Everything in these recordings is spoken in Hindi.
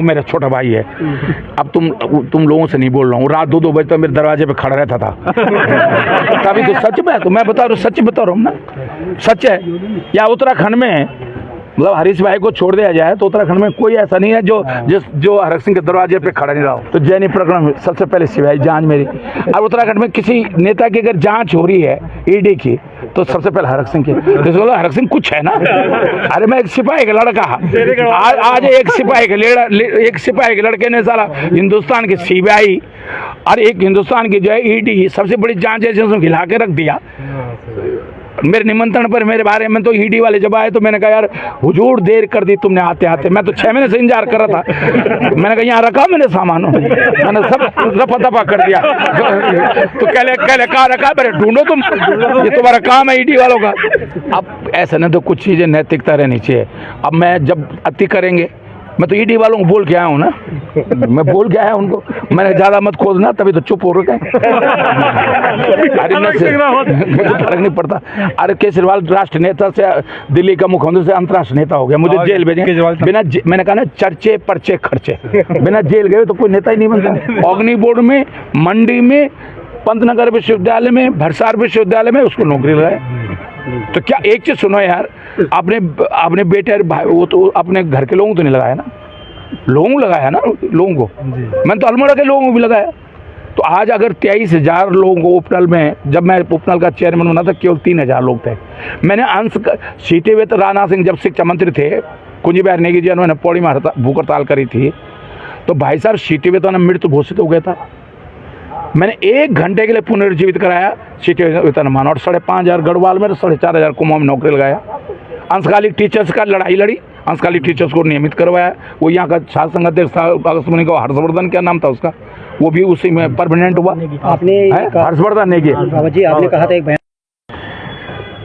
मेरा छोटा भाई है। अब तुम लोगों से नहीं बोल रहा हूँ, रात 2-2 बजे तक मेरे दरवाजे पे खड़ा रहता था। तभी तो सच में, तो मैं बता रहा हूँ, सच बता रहा हूँ ना, सच है। या उत्तराखंड में मतलब हरीश भाई को छोड़ दिया जाए तो उत्तराखंड में कोई ऐसा नहीं है जो हरक सिंह के दरवाजे पे खड़ा नहीं रहा हो। तो जैनी प्रकरण में सबसे पहले सिपाही जांच मेरी। अब उत्तराखंड में किसी नेता की अगर जांच हो रही है ईडी की तो सबसे पहले हरक सिंह की। तो हरक सिंह कुछ है ना। अरे मैं एक सिपाही का लड़का, आज एक सिपाही के लड़के ने साला हिंदुस्तान की सीबीआई और एक हिंदुस्तान की जो है ईडी सबसे बड़ी जांच एजेंसी को हिला के रख दिया। मेरे निमंत्रण पर मेरे बारे में तो ईडी वाले जब आए तो मैंने कहा यार हुजूर देर कर दी तुमने आते आते, मैं तो 6 महीने से इंतजार कर रहा था। मैंने कहा यहाँ रखा मैंने सामान, मैंने सब रफा दफा कर दिया। तो कहले कहाँ रखा, मेरे ढूंढो तुम, ये तुम्हारा काम है ईडी वालों का। अब ऐसा ना तो कुछ चीज़ें नैतिकता रहनी चाहिए। अब मैं जब अति करेंगे, मैं तो ईडी वालों को बोल के आया हूँ ना, मैं बोल के आया उनको, मैंने ज़्यादा मत खोदना, तभी तो चुप हो रखे। अरे फर्क नहीं पड़ता। अरे केजरीवाल राष्ट्र नेता से दिल्ली का मुख्यमंत्री से अंतर्राष्ट्रीय नेता हो गया, मुझे जेल भेजे बिना मैंने कहा ना चर्चे पर्चे खर्चे, बिना जेल गए तो कोई नेता ही नहीं बनता। अग्नि बोर्ड में, मंडी में, पंतनगर विश्वविद्यालय में, भरसार विश्वविद्यालय में उसको नौकरी लगाए। तो क्या एक चीज सुनो यार, अपने बेटे भाई वो तो अपने घर के लोगों तो नहीं लगाया ना, लोगों को लगाया ना, लोगों को। मैंने तो अल्मोड़ा के लोगों को भी लगाया। तो आज अगर 23,000 लोगों को उपनल में, जब मैं उपनल का चेयरमैन बना था केवल 3,000 लोग थे। मैंने अंश सीटे हुए तो राणा सिंह जब शिक्षा मंत्री थे, कुंजी बिहार नेगी जी उन्होंने पौड़ी में भूख हड़ताल करी थी, तो भाई साहब सीटे हुए तो मृत्यु घोषित हो गया था। मैंने 1 घंटे के लिए पुनर्जीवित कराया सीटें वेतनमान, और 5,500 गढ़वाल में, 4,500 कुमाऊं में नौकरी लगाया। अंशकालिक टीचर्स का लड़ाई लड़ी, अंशकालिक टीचर्स को नियमित करवाया। वो यहाँ का छात्र संघ अध्यक्ष था आकाशवाणी का, हर्षवर्धन क्या नाम था उसका, वो भी उसी में परमानेंट हुआ। आपने हर्षवर्धन नेगी जी, आपने कहा था एक बयान।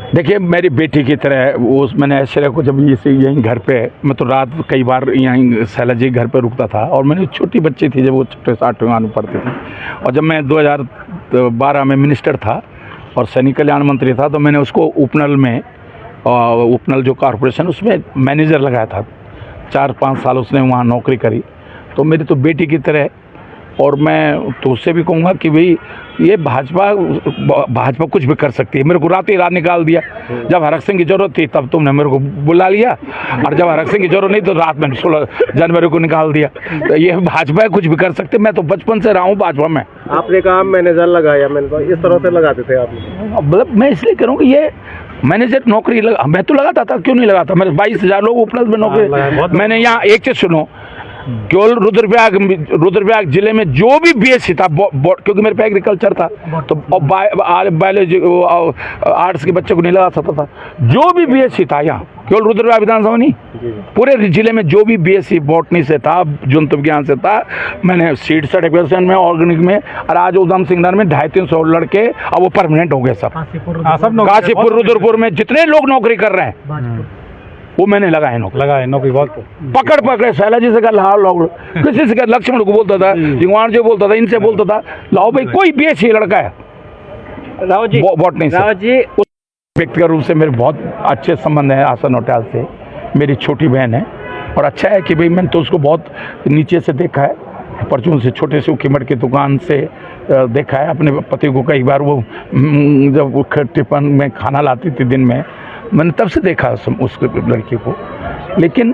देखिए मेरी बेटी की तरह वो, मैंने ऐश्वर्या को जब यहीं घर पे, मैं तो रात कई बार यहीं शैला जी घर पे रुकता था, और मैंने छोटी बच्ची थी जब वो 6-8 में पढ़ती थी, और जब मैं 2012 में मिनिस्टर था और सैनिक कल्याण मंत्री था, तो मैंने उसको उपनल में, उपनल जो कॉरपोरेशन उसमें मैनेजर लगाया था। 4-5 साल उसने वहाँ नौकरी करी। तो मेरी तो बेटी की तरह, और मैं तो उससे भी कहूँगा कि भाई ये भाजपा कुछ भी कर सकती है। मेरे को रात ही रात निकाल दिया, जब हरक सिंह की जरूरत थी तब तुमने मेरे को बुला लिया, और जब हरक सिंह की जरूरत नहीं तो रात में 16 जनवरी को निकाल दिया। तो ये भाजपा कुछ भी कर सकते। मैं तो बचपन से रहा हूँ भाजपा में। आपने कहा मैनेजर लगाया, मैंने कहा इस तरह से लगाते थे आप? मतलब मैं इसलिए कह रहा हूँ कि ये मैनेजर नौकरी मैं तो लगाता था, क्यों नहीं लगाता। मेरे 22,000 लोग उपलब्ध में नौकरी। मैंने यहाँ एक चीज सुनो, केवल रुद्रप्रयाग जिले में जो भी बीएससी था, क्योंकि मेरे पे एग्रीकल्चर था तो बायोलॉजी आर्ट्स के बच्चे को नहीं लगा सकता था, जो भी बीएससी था यहाँ, केवल रुद्रप्रयाग विधानसभा नहीं, पूरे जिले में जो भी बीएससी बॉटनी से था, जंतु विज्ञान से था, मैंने सीड सर्टिफिकेशन में, ऑर्गेनिक में, और आज उधम सिंह नगर में 250-300 लड़के अब वो परमानेंट हो गए सब। काशीपुर रुद्रपुर में जितने लोग नौकरी कर रहे हैं वो मैंने लगाए नौकरी बहुत पकड़ शैला जी से कहा लाओ, किसी से कहा, लक्ष्मण को बोलता था, जिंगवाण जी बोलता था, इनसे बोलता था, लाओ भाई कोई बीएससी लड़का है बॉटनी से। उस व्यक्तिगत रूप से मेरे बहुत अच्छे संबंध है आशा नौटियाल से, मेरी छोटी बहन है। और अच्छा है कि भाई मैंने तो उसको बहुत नीचे से देखा है, परचून से, छोटे से उकीमठ की दुकान से देखा है। अपने पति को कई बार वो जब वो टिफिन में खाना लाती थी दिन में, मैंने तब से देखा उस लड़की को। लेकिन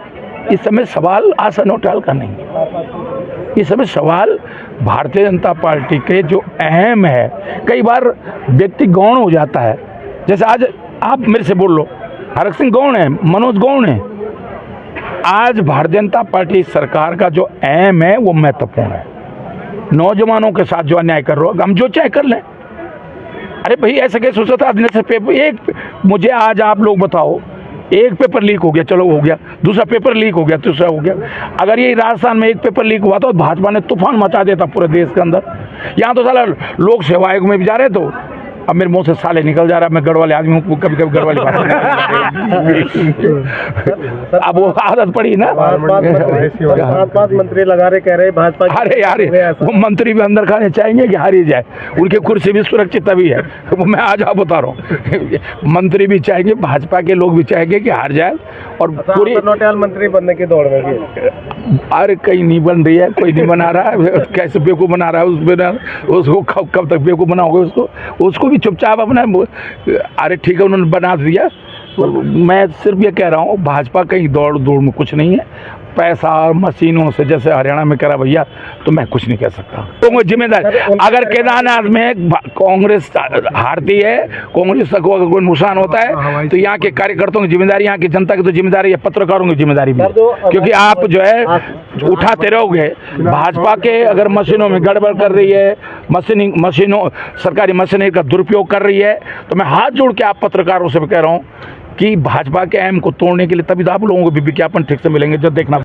इस समय सवाल आशा नौटियाल का नहीं है, इस समय सवाल भारतीय जनता पार्टी के जो अहम है, कई बार व्यक्ति गौण हो जाता है। जैसे आज आप मेरे से बोल लो, हरक सिंह गौण है, मनोज गौण है। आज भारतीय जनता पार्टी सरकार का जो अहम है वो महत्वपूर्ण है। नौजवानों के साथ जो अन्याय कर रहे हो, हम जो चाहे कर लें। अरे भाई ऐसा कैसे हो सकता है? पेपर एक, मुझे आज आप लोग बताओ, एक पेपर लीक हो गया, चलो हो गया, दूसरा पेपर लीक हो गया, तीसरा हो गया। अगर ये राजस्थान में एक पेपर लीक हुआ तो भाजपा ने तूफान मचा देता पूरे देश के अंदर। यहाँ तो साला लोक सेवा आयोग में भी जा रहे, तो अब मेरे मुंह से साले निकल जा रहा है, मैं गढ़वाली आदमी हूँ, कभी कभी गढ़वाली बात अब वो आदत पड़ी ना। मंत्री लगा रहे, कह रहे भाजपा। अरे यार वो मंत्री भी अंदर खाने चाहेंगे कि हारी जाए, उनकी कुर्सी भी सुरक्षित तभी है। वो मैं आज आप बता रहा हूँ, मंत्री भी चाहेंगे, भाजपा के लोग भी चाहेंगे कि हार जाए, और पूरी नौटियाल मंत्री बनने की दौड़ में भी है। अरे कहीं नहीं बन रही है, कोई नहीं बना रहा है, कैसे बेवकूफ़ बना रहा है उसको कब तक बेवकूफ़ बनाओगे उसको भी चुपचाप अपना। अरे ठीक है, उन्होंने बना दिया। मैं सिर्फ ये कह रहा हूँ, भाजपा कहीं दौड़ में कुछ नहीं है। पैसा और मशीनों से जैसे हरियाणा में करा भैया, तो मैं कुछ नहीं कह सकता। तो जिम्मेदार, अगर केदारनाथ में कांग्रेस हारती है, कांग्रेस को अगर कोई नुकसान होता है, तो यहाँ के कार्यकर्ताओं की जिम्मेदारी, यहाँ की जनता की तो जिम्मेदारी है, पत्रकारों की जिम्मेदारी भी है। क्योंकि आप जो है उठाते रहोगे। भाजपा के अगर मशीनों में गड़बड़ कर रही है, मशीनों सरकारी मशीनरी का दुरुपयोग कर रही है, तो मैं हाथ जोड़ के आप पत्रकारों से कह रहा हूँ कि भाजपा के अहम को तोड़ने के लिए तभी तो आप लोगों को भी विज्ञापन ठीक से मिलेंगे, जो देखना